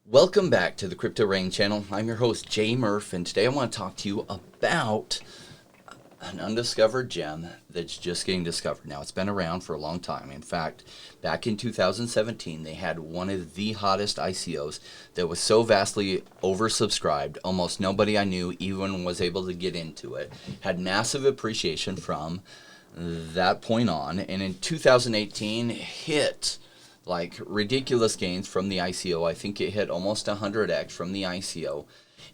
Welcome back to the Crypto Rain channel. I'm your host, Jay Murph, and today I want to talk to you about an undiscovered gem that's just getting discovered. Now, it's been around for a long time. In fact, back in 2017, they had one of the hottest ICOs that was so vastly oversubscribed, almost nobody I knew even was able to get into it. Had massive appreciation from that point on, and in 2018 hit like ridiculous gains from the ICO. I think it hit almost 100x from the ICO.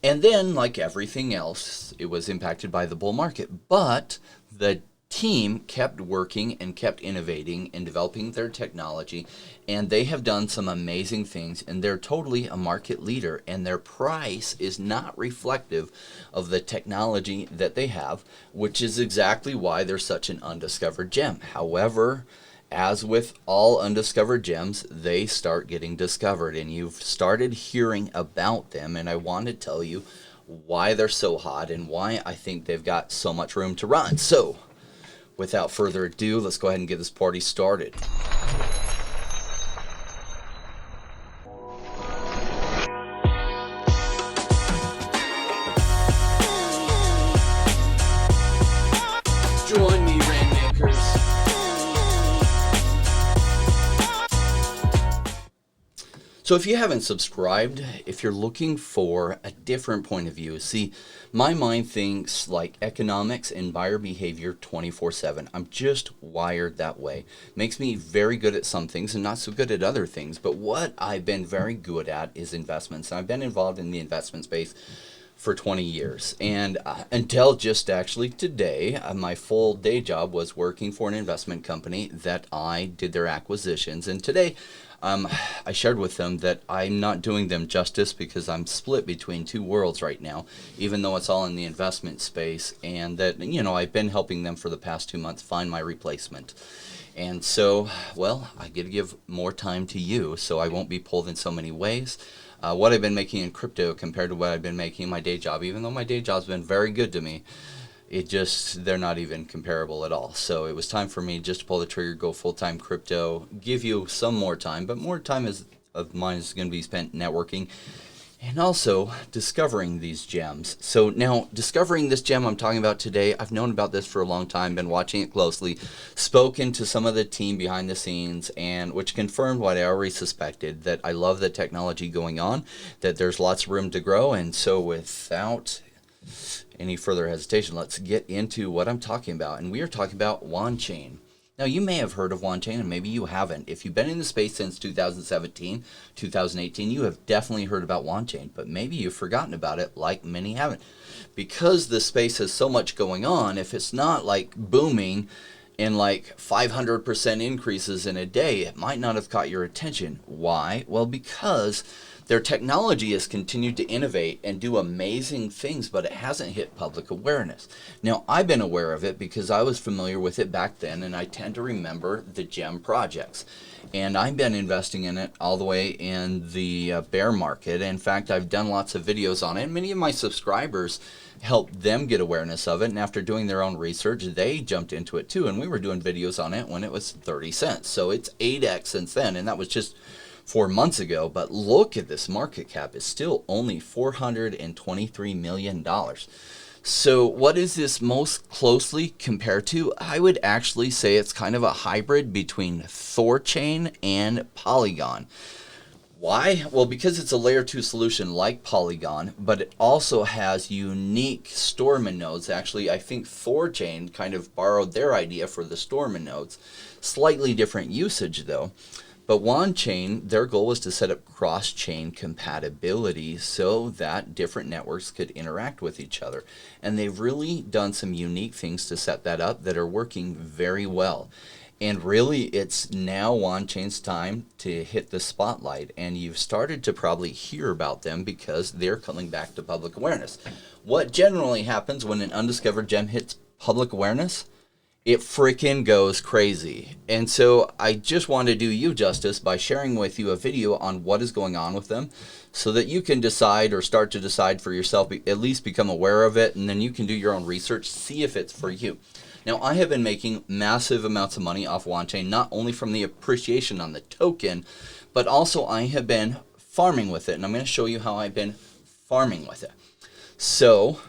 And then, like everything else, it was impacted by the bull market. But the team kept working and kept innovating and developing their technology. And they have done some amazing things. And they're totally a market leader. And their price is not reflective of the technology that they have, which is exactly why they're such an undiscovered gem. However, as with all undiscovered gems, they start getting discovered, and you've started hearing about them, and I want to tell you why they're so hot and why I think they've got so much room to run. So, without further ado, let's go ahead and get this party started. Join me, Rainmakers. So if you haven't subscribed, if you're looking for a different point of view, see, my mind thinks like economics and buyer behavior 24/7. I'm just wired that way. Makes me very good at some things and not so good at other things. But what I've been very good at is investments. And I've been involved in the investment space for 20 years. And until just actually today, my full day job was working for an investment company that I did their acquisitions. And today, I shared with them that I'm not doing them justice because I'm split between two worlds right now, even though it's all in the investment space, and that, I've been helping them for the past 2 months find my replacement. And so, well, I get to give more time to you, so I won't be pulled in so many ways. What I've been making in crypto compared to what I've been making in my day job, even though my day job's been very good to me, they're not even comparable at all. So it was time for me just to pull the trigger, go full-time crypto, give you some more time, but more time of mine is going to be spent networking and also discovering these gems. So now, discovering this gem I'm talking about today, I've known about this for a long time, been watching it closely, spoken to some of the team behind the scenes, and which confirmed what I already suspected, that I love the technology going on, that there's lots of room to grow. And so without any further hesitation, let's get into what I'm talking about. And we are talking about Wanchain. Now, you may have heard of Wanchain, and maybe you haven't. If you've been in the space since 2017, 2018, you have definitely heard about Wanchain, but maybe you've forgotten about it like many haven't. Because the space has so much going on, if it's not like booming in like 500% increases in a day, it might not have caught your attention. Why? Well, because their technology has continued to innovate and do amazing things, but it hasn't hit public awareness. Now, I've been aware of it because I was familiar with it back then, and I tend to remember the gem projects. And I've been investing in it all the way in the bear market. In fact, I've done lots of videos on it. Many of my subscribers helped them get awareness of it, and after doing their own research, they jumped into it too. And we were doing videos on it when it was 30 cents. So it's 8x since then, and that was just 4 months ago. But look at this market cap. It's still only $423 million. So what is this most closely compared to? I would actually say it's kind of a hybrid between Thorchain and Polygon. Why? Well, because it's a layer 2 solution like Polygon, but it also has unique Stormin nodes. Actually, I think Thorchain kind of borrowed their idea for the Stormin nodes. Slightly different usage though. But Wanchain, their goal was to set up cross-chain compatibility so that different networks could interact with each other. And they've really done some unique things to set that up that are working very well. And really, it's now Wanchain's time to hit the spotlight. And you've started to probably hear about them because they're coming back to public awareness. What generally happens when an undiscovered gem hits public awareness? It freaking goes crazy. And so I just want to do you justice by sharing with you a video on what is going on with them so that you can decide or start to decide for yourself, at least become aware of it, and then you can do your own research, see if it's for you. Now, I have been making massive amounts of money off Wanchain, not only from the appreciation on the token, but also I have been farming with it. And I'm going to show you how I've been farming with it. So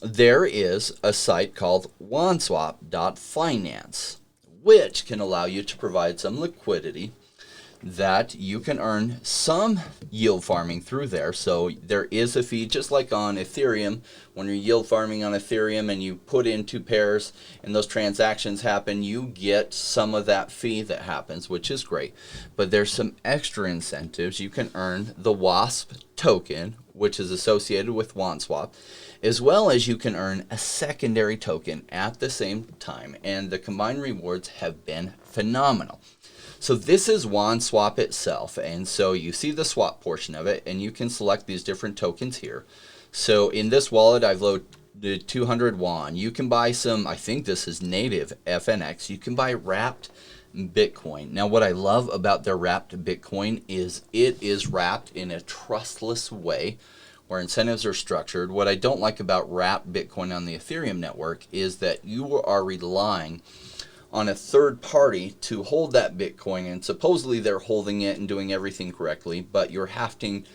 there is a site called Wanswap.finance, which can allow you to provide some liquidity that you can earn some yield farming through there. So there is a fee, just like on Ethereum. When you're yield farming on Ethereum and you put in 2 pairs and those transactions happen, you get some of that fee that happens, which is great. But there's some extra incentives. You can earn the WASP token, which is associated with Wanswap, as well as you can earn a secondary token at the same time. And the combined rewards have been phenomenal. So this is Wanswap itself, and so you see the swap portion of it, and you can select these different tokens here. So in this wallet, I've loaded 200 Wan. You can buy some, I think this is native FNX. You can buy wrapped Bitcoin. Now what I love about their wrapped Bitcoin is it is wrapped in a trustless way where incentives are structured. What I don't like about wrapped Bitcoin on the Ethereum network is that you are relying on a third party to hold that Bitcoin, and supposedly they're holding it and doing everything correctly, but you're having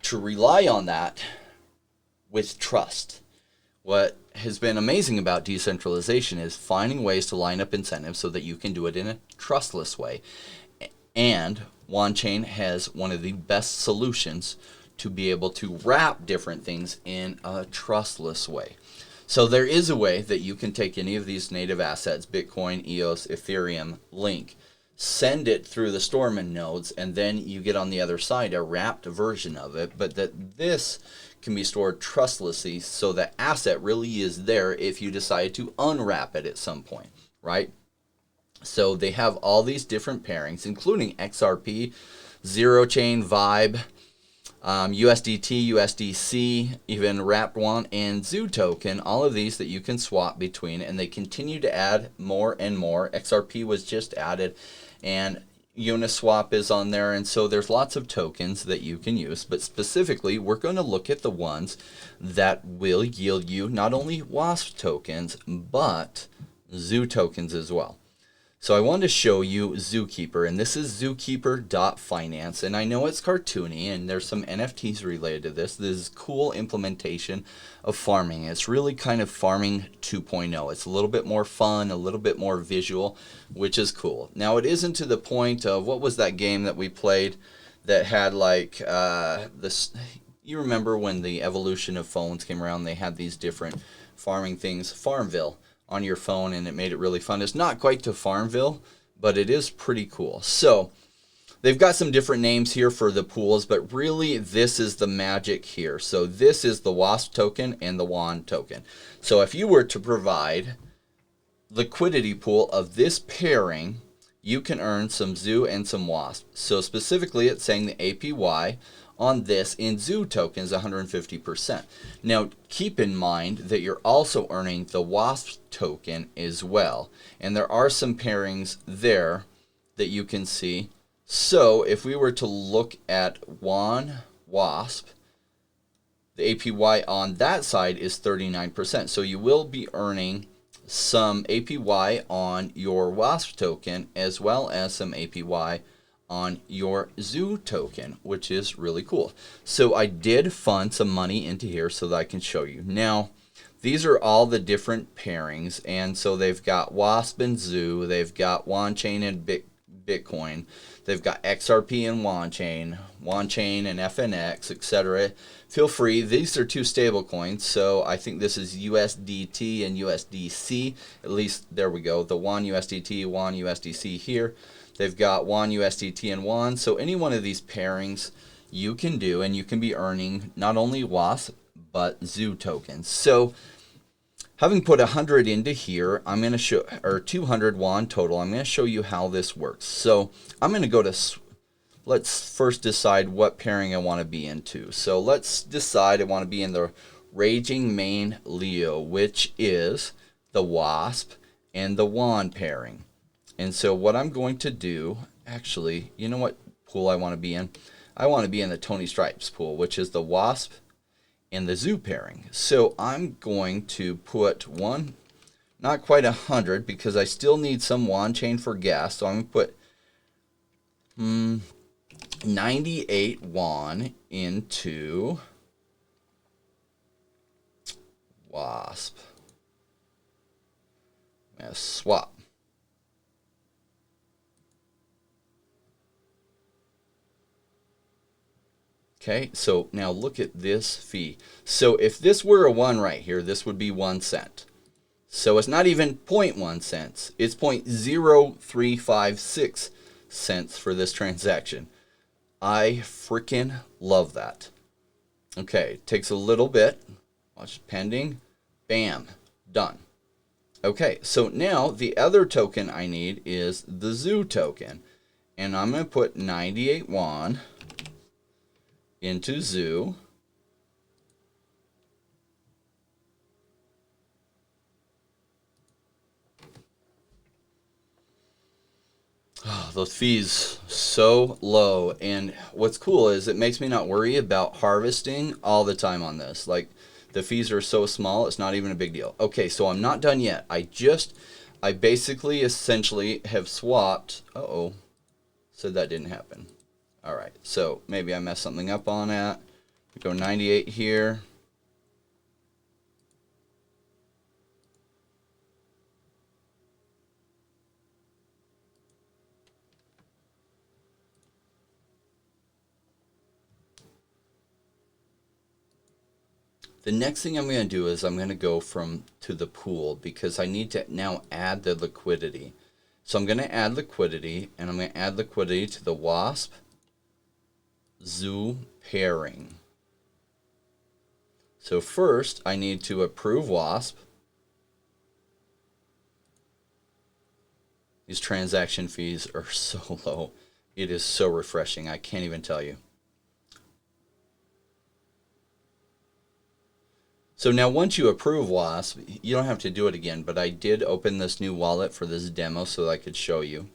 to rely on that with trust. What has been amazing about decentralization is finding ways to line up incentives so that you can do it in a trustless way. And Wanchain has one of the best solutions to be able to wrap different things in a trustless way. So there is a way that you can take any of these native assets, Bitcoin, EOS, Ethereum, Link, send it through the Storman nodes, and then you get on the other side a wrapped version of it, but that this can be stored trustlessly, so that asset really is there if you decide to unwrap it at some point, right? So they have all these different pairings, including XRP, Zero Chain, Vibe, USDT, USDC, even Wrapped One, and Zoo token, all of these that you can swap between, and they continue to add more and more. XRP was just added, and Uniswap is on there, and so there's lots of tokens that you can use, but specifically we're going to look at the ones that will yield you not only WASP tokens, but Zoo tokens as well. So I wanted to show you Zookeeper, and this is Zookeeper.finance, and I know it's cartoony, and there's some NFTs related to this. This is cool implementation of farming. It's really kind of farming 2.0. It's a little bit more fun, a little bit more visual, which is cool. Now it isn't to the point of, what was that game that we played that had like this? You remember when the evolution of phones came around, they had these different farming things, Farmville, on your phone, and it made it really fun. It's not quite to Farmville, but it is pretty cool. So they've got some different names here for the pools, but really this is the magic here. So this is the WASP token and the WAN token. So if you were to provide liquidity pool of this pairing, you can earn some Zoo and some WASP. So specifically it's saying the APY on this in Zoo token is 150%. Now keep in mind that you're also earning the WASP token as well, and there are some pairings there that you can see. So if we were to look at WASP, the APY on that side is 39%. So you will be earning some APY on your WASP token as well as some APY on your Zoo token, which is really cool. So I did fund some money into here so that I can show you. Now, these are all the different pairings, and so they've got WASP and Zoo, they've got Wanchain and Bitcoin, they've got XRP and Wanchain and FNX, etc. Feel free, these are 2 stable coins, so I think this is USDT and USDC, at least there we go, the Wan USDT, Wan USDC here. They've got Wan USDT and Wan. So any one of these pairings you can do, and you can be earning not only WASP but Zoo tokens. So having put 100 into here, I'm going to show, or 200 Wan total. I'm going to show you how this works. So I'm going to go to, let's first decide what pairing I want to be into. So let's decide I want to be in the Raging Main Leo, which is the WASP and the Wan pairing. And so what I'm going to do, actually, you know what pool I want to be in? I want to be in the Tony Stripes pool, which is the WASP and the Zoo pairing. So I'm going to put one, not quite 100, because I still need some Wanchain for gas. So I'm going to put 98 won into WASP. Swap. Okay, so now look at this fee. So if this were a 1 right here, this would be 1 cent. So it's not even 0.1 cents. It's 0.0356 cents for this transaction. I freaking love that. Okay, takes a little bit. Watch pending. Bam, done. Okay, so now the other token I need is the Zoo token. And I'm going to put 98 won into Zoo. Oh, those fees so low, and what's cool is it makes me not worry about harvesting all the time on this. Like, the fees are so small, it's not even a big deal. Okay, so I'm not done yet. I basically essentially have swapped. Said that didn't happen. All right, so maybe I messed something up on that. We go 98 here. The next thing I'm going to do is I'm going to go to the pool because I need to now add the liquidity. So I'm going to add liquidity, and I'm going to add liquidity to the WASP Zoo pairing. So first I need to approve WASP. These transaction fees are so low. It is so refreshing. I can't even tell you. So now once you approve WASP, you don't have to do it again, but I did open this new wallet for this demo so that I could show you.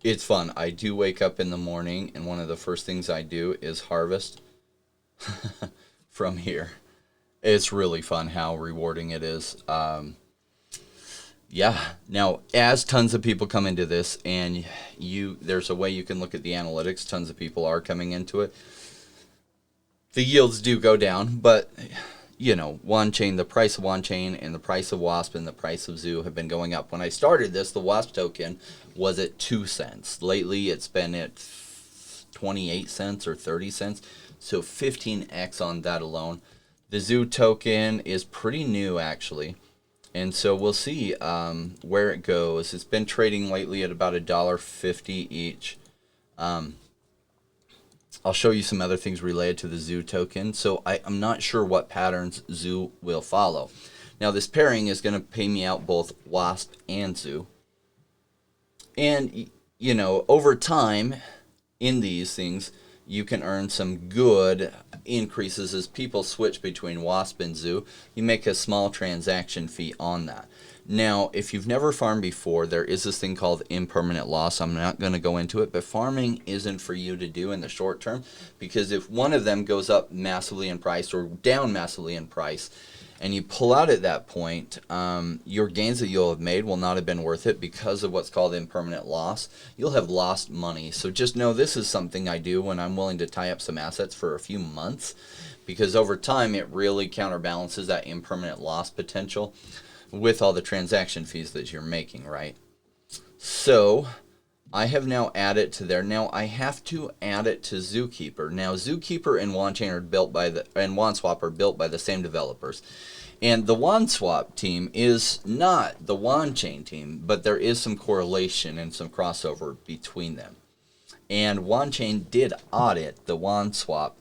It's fun. I do wake up in the morning, and one of the first things I do is harvest from here. It's really fun how rewarding it is. Yeah. Now, as tons of people come into this, and there's a way you can look at the analytics. Tons of people are coming into it. The yields do go down, but Wanchain, the price of Wanchain and the price of WASP and the price of Zoo have been going up. When I started this, the WASP token was at 2 cents. Lately, it's been at 28 cents or 30 cents. So 15x on that alone. The Zoo token is pretty new, actually. And so we'll see where it goes. It's been trading lately at about $1.50 each. I'll show you some other things related to the Zoo token. So I'm not sure what patterns Zoo will follow. Now this pairing is going to pay me out both WASP and Zoo. And, over time in these things, you can earn some good increases as people switch between WASP and Zoo. You make a small transaction fee on that. Now, if you've never farmed before, there is this thing called impermanent loss. I'm not going to go into it, but farming isn't for you to do in the short term, because if one of them goes up massively in price or down massively in price, and you pull out at that point, your gains that you'll have made will not have been worth it because of what's called impermanent loss. You'll have lost money. So just know this is something I do when I'm willing to tie up some assets for a few months, because over time it really counterbalances that impermanent loss potential with all the transaction fees that you're making, right? So I have now added to there. Now I have to add it to Zookeeper. Now Zookeeper and Wanchain are built and Wanswap are built by the same developers. And the OneSwap team is not the Wanchain team, but there is some correlation and some crossover between them. And Wanchain did audit the OneSwap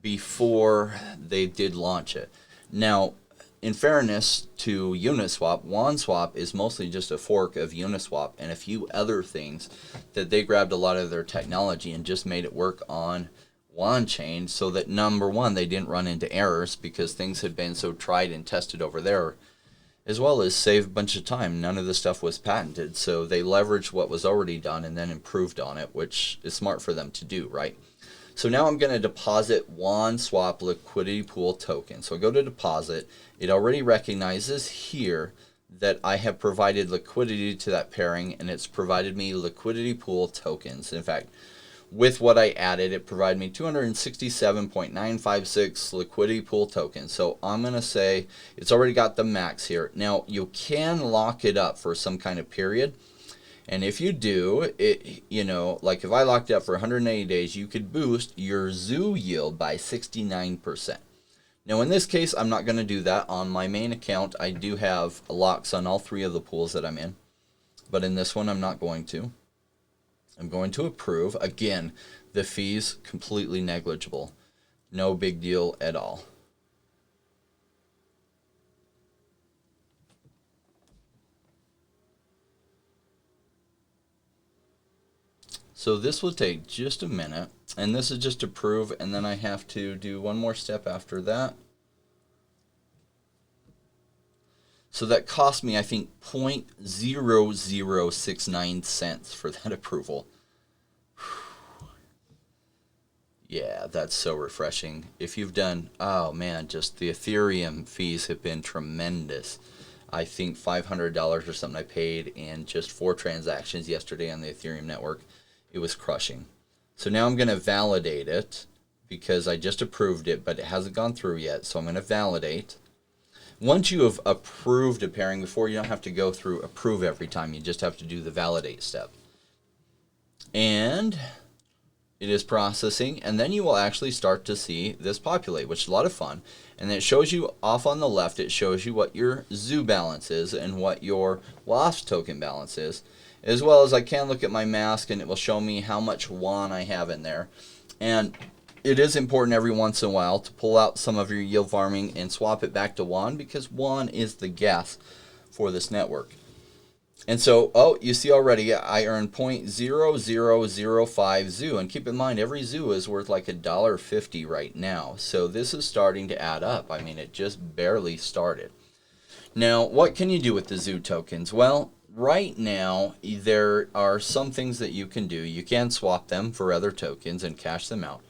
before they did launch it. Now, in fairness to Uniswap, Wanswap is mostly just a fork of Uniswap and a few other things that they grabbed a lot of their technology and just made it work on Wanchain, so that number one, they didn't run into errors because things had been so tried and tested over there, as well as save a bunch of time. None of the stuff was patented, so they leveraged what was already done and then improved on it, which is smart for them to do, right? So now I'm going to deposit Wanswap liquidity pool token. So I go to deposit. It already recognizes here that I have provided liquidity to that pairing, and it's provided me liquidity pool tokens. In fact, with what I added, it provided me 267.956 liquidity pool tokens. So I'm going to say it's already got the max here. Now, you can lock it up for some kind of period. And if you do, it, you know, like if I locked it up for 180 days, you could boost your zoo yield by 69%. Now, in this case, I'm not going to do that. On my main account, I do have locks on all 3 of the pools that I'm in. But in this one, I'm not going to. I'm going to approve. Again, the fees completely negligible. No big deal at all. So this will take just a minute, and this is just approve, and then I have to do one more step after that. So that cost me, I think, 0.0069 cents for that approval. Yeah, that's so refreshing. If you've done, oh man, just the Ethereum fees have been tremendous. I think $500 or something I paid in just 4 transactions yesterday on the Ethereum network. It was crushing. So now I'm going to validate it because I just approved it, but it hasn't gone through yet. So I'm going to validate. Once you have approved a pairing before, you don't have to go through approve every time. You just have to do the validate step. And it is processing, and then you will actually start to see this populate, which is a lot of fun. And then it shows you off on the left, it shows you what your zoo balance is and what your WASP token balance is, as well as I can look at my mask and it will show me how much WAN I have in there. And it is important every once in a while to pull out some of your yield farming and swap it back to WAN, because WAN is the gas for this network. And so, oh, you see already I earned 0.0005 zoo. And keep in mind, every zoo is worth like $1.50 right now. So this is starting to add up. I mean, it just barely started. Now, what can you do with the zoo tokens? Well, right now, there are some things that you can do. You can swap them for other tokens and cash them out.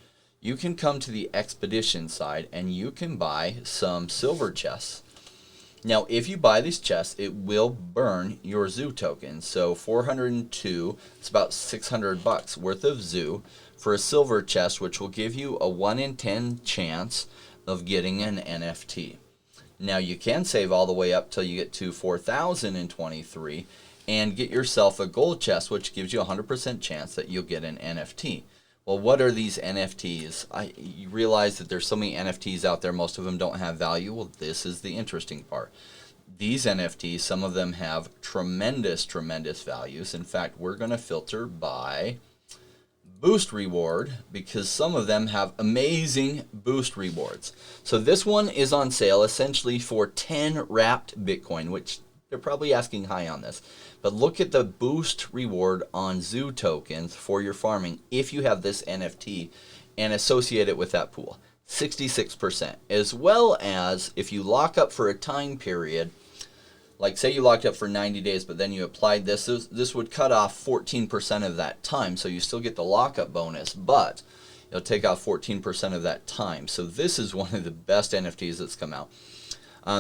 You can come to the expedition side and you can buy some silver chests. Now, if you buy these chests, it will burn your zoo tokens. So 402, it's about $600 worth of zoo for a silver chest, which will give you a 1 in 10 chance of getting an NFT. Now, you can save all the way up till you get to 4,023 and get yourself a gold chest, which gives you a 100% chance that you'll get an NFT. Well, what are these NFTs? You realize that there's so many NFTs out there, most of them don't have value. Well, this is the interesting part. These NFTs, some of them have tremendous, tremendous values. In fact, we're going to filter by boost reward because some of them have amazing boost rewards. So this one is on sale essentially for 10 wrapped Bitcoin, which they're probably asking high on this. But look at the boost reward on zoo tokens for your farming if you have this NFT and associate it with that pool. 66%. As well as if you lock up for a time period, like say you locked up for 90 days, but then you applied this, this would cut off 14% of that time. So you still get the lockup bonus, but it'll take off 14% of that time. So this is one of the best NFTs that's come out.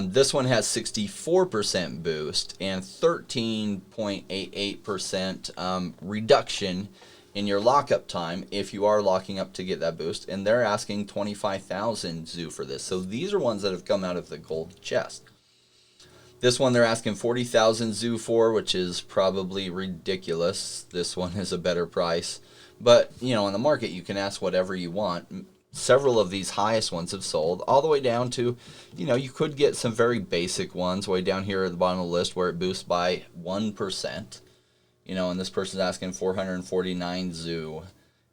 This one has 64% boost and 13.88% reduction in your lockup time if you are locking up to get that boost. And they're asking 25,000 zoo for this. So these are ones that have come out of the gold chest. This one they're asking 40,000 zoo for, which is probably ridiculous. This one is a better price. But, you know, on the market, you can ask whatever you want. Several of these highest ones have sold all the way down to, you know, you could get some very basic ones way down here at the bottom of the list where it boosts by 1%, you know, and this person's asking 449 zoo.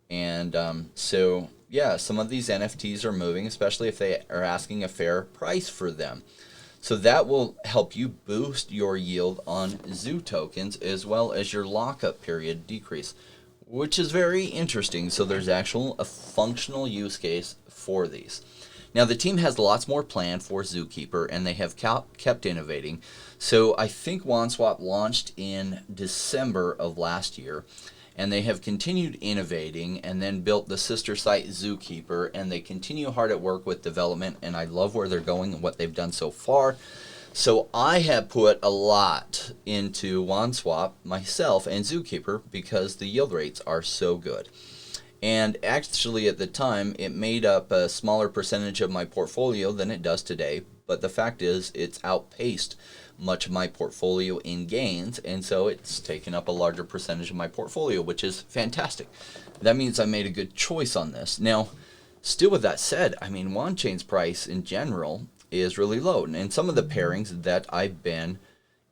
And so, yeah, some of these NFTs are moving, especially if they are asking a fair price for them. So that will help you boost your yield on zoo tokens as well as your lockup period decrease, which is very interesting. So there's a functional use case for these. Now the team has lots more planned for Zookeeper, and they have kept innovating. So I think Wanswap launched in December of last year, And they have continued innovating and then built the sister site Zookeeper, and they continue hard at work with development, and I love where they're going and what they've done so far. So I have put a lot into Wanswap myself and Zookeeper because the yield rates are so good. And actually at the time it made up a smaller percentage of my portfolio than it does today, but the fact is it's outpaced much of my portfolio in gains, and so it's taken up a larger percentage of my portfolio, which is fantastic. That means I made a good choice on this. Now, still with that said, I mean, Wanchain's price in general is really low, and some of the pairings that I've been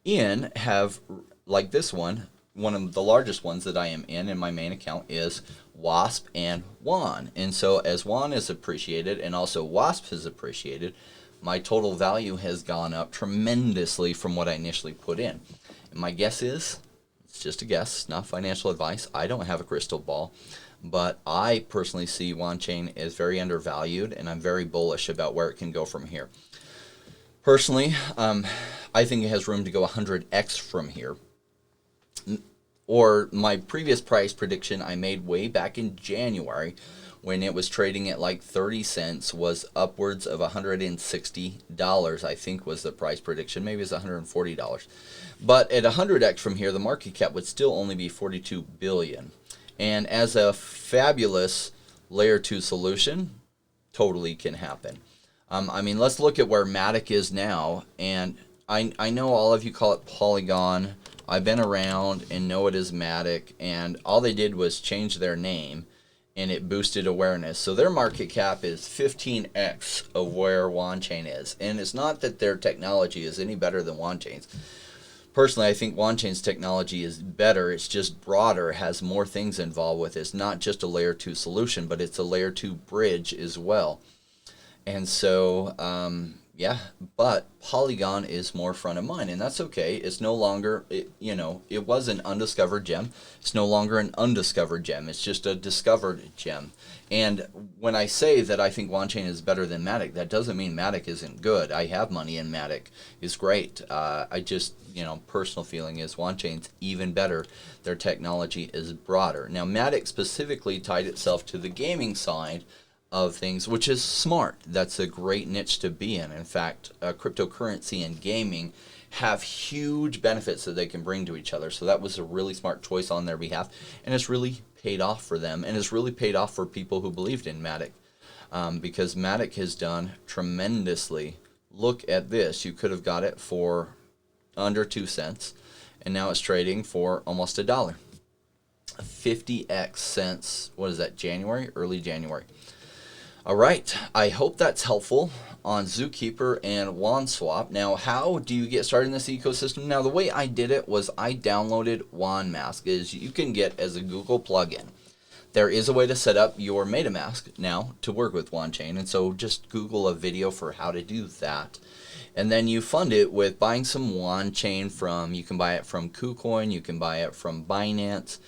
in have, like this one of the largest ones that I am in my main account is Wasp and Wan. And so as Wan is appreciated and also Wasp has appreciated, my total value has gone up tremendously from what I initially put in. And my guess is, it's just a guess, not financial advice. I don't have a crystal ball, but I personally see Wanchain as very undervalued, and I'm very bullish about where it can go from here. Personally, I think it has room to go 100x from here. Or my previous price prediction I made way back in January when it was trading at like 30 cents was upwards of $160, I think was the price prediction. Maybe it's $140. But at 100x from here, the market cap would still only be 42 billion. And as a fabulous layer 2 solution, totally can happen. I mean, let's look at where Matic is now. And I know all of you call it Polygon. I've been around and know it is Matic. And all they did was change their name, and it boosted awareness. So their market cap is 15x of where Wanchain is. And it's not that their technology is any better than Wanchain's. Personally, I think Wanchain's technology is better. It's just broader, has more things involved with it. It's not just a layer 2 solution, but it's a layer 2 bridge as well. And so, yeah, but Polygon is more front of mind, and that's okay. It's no longer, it was an undiscovered gem. It's no longer an undiscovered gem. It's just a discovered gem. And when I say that I think Wanchain is better than Matic, that doesn't mean Matic isn't good. I have money in Matic. It's great. I just, personal feeling is Wanchain's even better. Their technology is broader. Now, Matic specifically tied itself to the gaming side of things, which is smart. That's a great niche to be in. In fact, cryptocurrency and gaming have huge benefits that they can bring to each other. So that was a really smart choice on their behalf, and it's really paid off for them, and it's really paid off for people who believed in Matic, because Matic has done tremendously. Look at this. You could have got it for under 2 cents, and now it's trading for almost $1. 50x since, what is that, early January. All right, I hope that's helpful on Zookeeper and Wanswap. Now, how do you get started in this ecosystem? Now, the way I did it was I downloaded Wanmask, is you can get as a Google plugin. There is a way to set up your MetaMask now to work with Wanchain, and so just Google a video for how to do that. And then you fund it with buying some Wanchain you can buy it from KuCoin, you can buy it from Binance,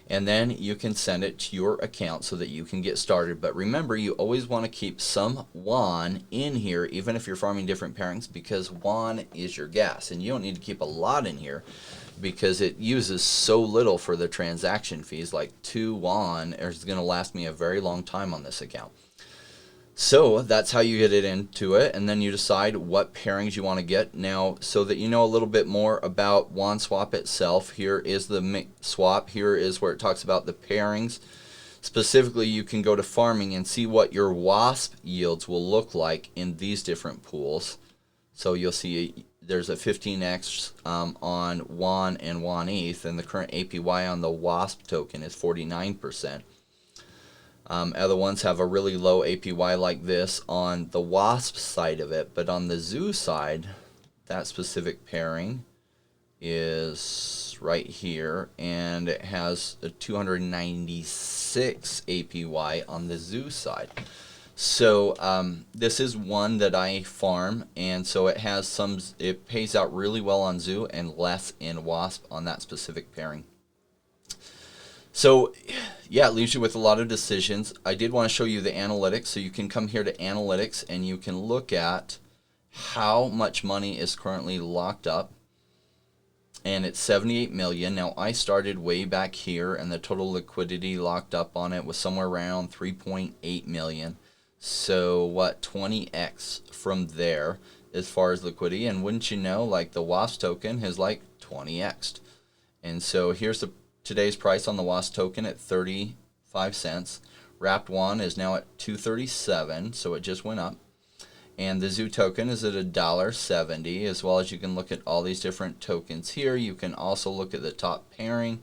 and then you can send it to your account so that you can get started. But remember, you always want to keep some Wan in here, even if you're farming different pairings, because Wan is your gas. And you don't need to keep a lot in here because it uses so little for the transaction fees. Like 2 Wan is going to last me a very long time on this account. So that's how you get it into it, and then you decide what pairings you want to get. Now, so that you know a little bit more about Wanswap itself, here is the swap. Here is where it talks about the pairings. Specifically, you can go to farming and see what your WASP yields will look like in these different pools. So you'll see there's a 15x on Wan and Wan ETH, and the current APY on the WASP token is 49%. Other ones have a really low APY like this on the WASP side of it, but on the Zoo side, that specific pairing is right here, and it has a 296 APY on the Zoo side. So this is one that I farm, and so it has it pays out really well on Zoo and less in WASP on that specific pairing. So, yeah, it leaves you with a lot of decisions. I did want to show you the analytics, so you can come here to analytics and you can look at how much money is currently locked up. and it's 78 million. Now I started way back here, and the total liquidity locked up on it was somewhere around 3.8 million. So what, 20x from there as far as liquidity. And wouldn't you know, like the WASP token has like 20x'd. And so here's today's price on the WASP token at 35 cents. Wrapped one is now at 237, so it just went up. And the Zoo token is at $1.70, as well as you can look at all these different tokens here. You can also look at the top pairing,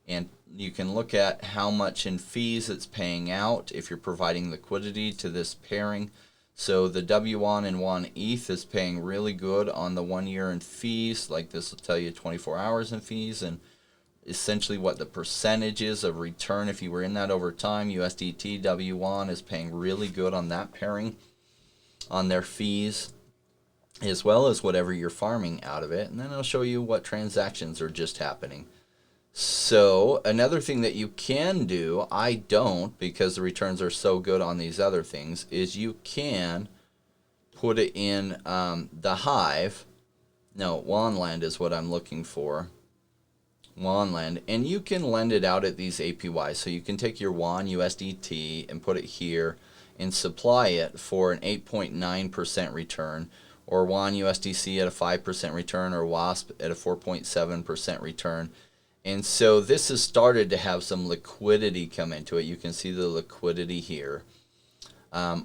and you can look at how much in fees it's paying out if you're providing liquidity to this pairing. So the W1 and 1 ETH is paying really good on the 1 year in fees. Like this will tell you 24 hours in fees and essentially what the percentage is of return if you were in that over time. USDT W1 is paying really good on that pairing on their fees, as well as whatever you're farming out of it. And then it'll show you what transactions are just happening. So another thing that you can do, I don't because the returns are so good on these other things, is you can put it in the Hive. No, Wanland is what I'm looking for. Wanland, and you can lend it out at these APYs. So you can take your Wan USDT and put it here and supply it for an 8.9% return, or Wan USDC at a 5% return, or WASP at a 4.7% return. And so this has started to have some liquidity come into it. You can see the liquidity here.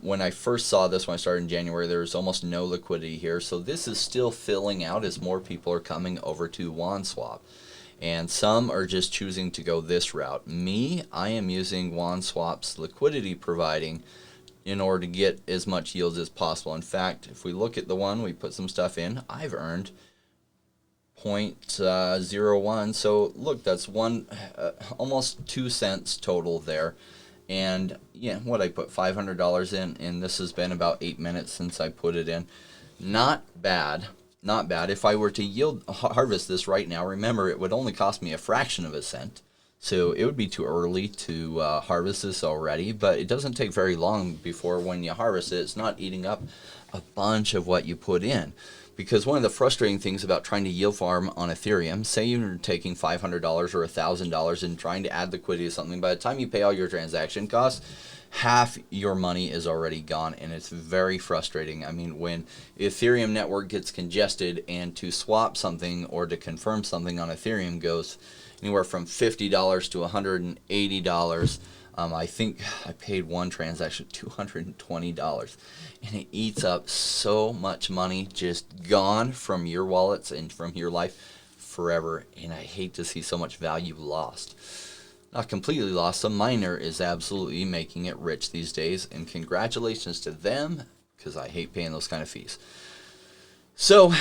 When I first saw this, when I started in January, there was almost no liquidity here. So this is still filling out as more people are coming over to Wanswap. And some are just choosing to go this route. Me, I am using Wanswap's liquidity providing in order to get as much yield as possible. In fact, if we look at the one, we put some stuff in, I've earned 0.01. So look, that's almost 2 cents total there. And yeah, what I put $500 in, and this has been about 8 minutes since I put it in. Not bad. Not bad. If I were to harvest this right now, remember it would only cost me a fraction of a cent. So it would be too early to harvest this already, but it doesn't take very long before when you harvest it, it's not eating up a bunch of what you put in. Because one of the frustrating things about trying to yield farm on Ethereum, say you're taking $500 or $1,000 and trying to add liquidity to something, by the time you pay all your transaction costs, half your money is already gone, and it's very frustrating. I mean, when Ethereum network gets congested and to swap something or to confirm something on Ethereum goes anywhere from $50 to $180. I think I paid one transaction $220, and it eats up so much money just gone from your wallets and from your life forever, and I hate to see so much value lost. Not completely lost. Some miner is absolutely making it rich these days, and congratulations to them, because I hate paying those kind of fees. So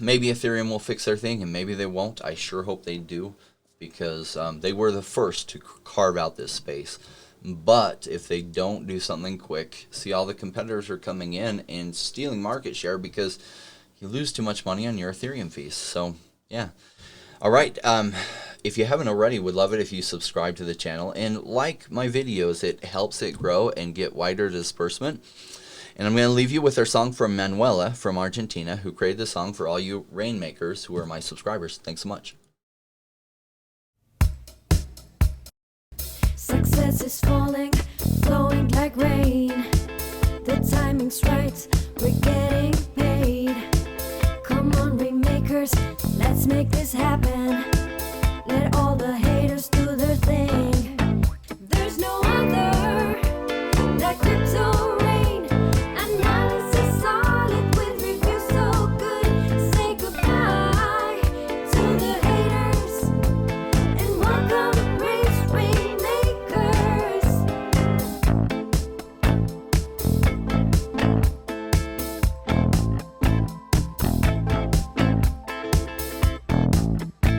maybe Ethereum will fix their thing, and maybe they won't. I sure hope they do, because they were the first to carve out this space. But if they don't do something quick, see, all the competitors are coming in and stealing market share because you lose too much money on your Ethereum fees. So yeah. All right. If you haven't already, would love it if you subscribe to the channel and like my videos. It helps it grow and get wider disbursement. And I'm going to leave you with our song from Manuela from Argentina, who created the song for all you rainmakers who are my subscribers. Thanks so much. Success is falling, flowing like rain. The timing's right, we're getting paid. Come on, rainmakers, let's make this happen.